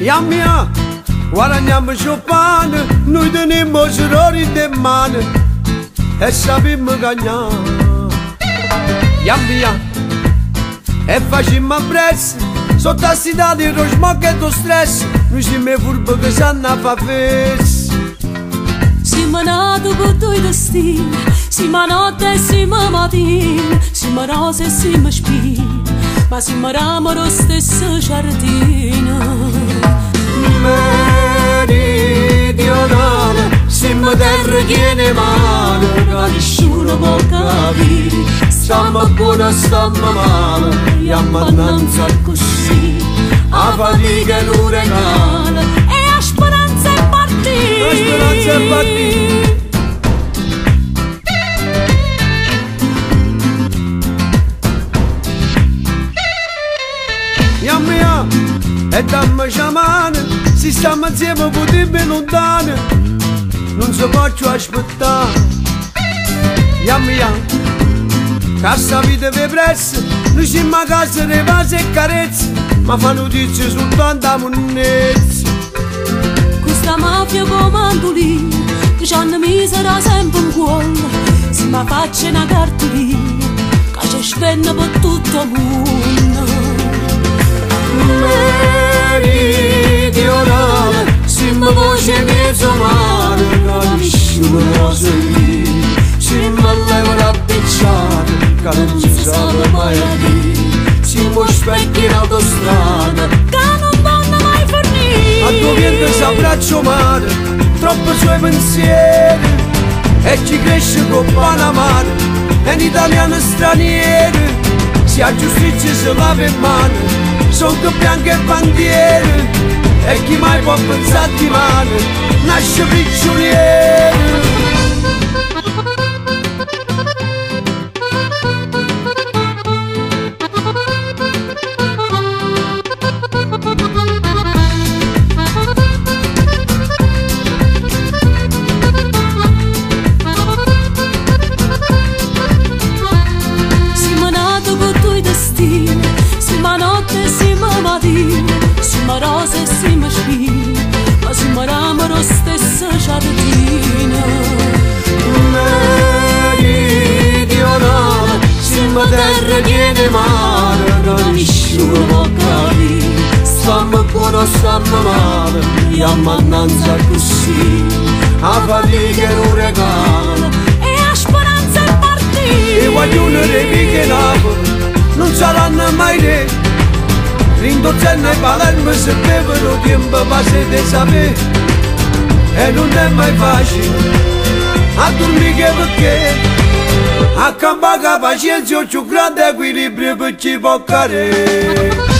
Ia mia, guadagniamo pane, noi teniamo solori di mano e sappiamo cagnare. Ia mia, e facciamo presso, sotto a cidade di rosmocca e do stress, noi siamo furbi che sanno a fa festa. Siamo nati con due destini, siamo notte e siamo mattina, siamo rose e siamo spine, ma siamo ramo lo stesso giardino. Meridionale, siamo terra piena mano, che nessuno può capire, stiamo buona, stiamo male, e ammannanza così, a fatica e l'uragano, e a speranza è partita. La speranza è partita. Ia mia, e dammi sciamane, se stiamo insieme potremmo lontane, non si può aspettare. Ia mia, che sta vita vi pressa, noi siamo a casa di vasi e carezze, ma fa notizie soltanto a monnezze. Questa mafia comandolina, che ci hanno misera sempre in cuore, se mi faccia una cartolina, che ci spende per tutto il mondo. Meridionale, siamo voce mezzo mare, che nessuno può sentire, siamo all'evo rappicciate, che non si sa mai a dire, siamo specchi in autostrada, che non vanno mai fornire. a tuo viento s'abbraccio mare, troppo suoi pensieri, e chi cresce con Panamare, è un italiano straniero, se a giustizia si lava in mano, sono bianche e bandiere, e chi mai può pensare di mano, nasce prigioniero. Siamo nati con due destini, siamo notte e siamo mattina, siamo rose e siamo spine, ma siamo ramo lo stesso giardino. Meridionale, siamo terra piena mare, che nessuno può capire, stiamo buono, stiamo male, e ammannanza così, a fatica e l'uragano, E a speranza è partita. e guaglione dei picchi Napoli non saranno mai re, Rindozzenna e Palermo se bevono tempo passe di sapere, e non è mai facile a dormire perché a campare pazienza più grande equilibrio per chi può cadere.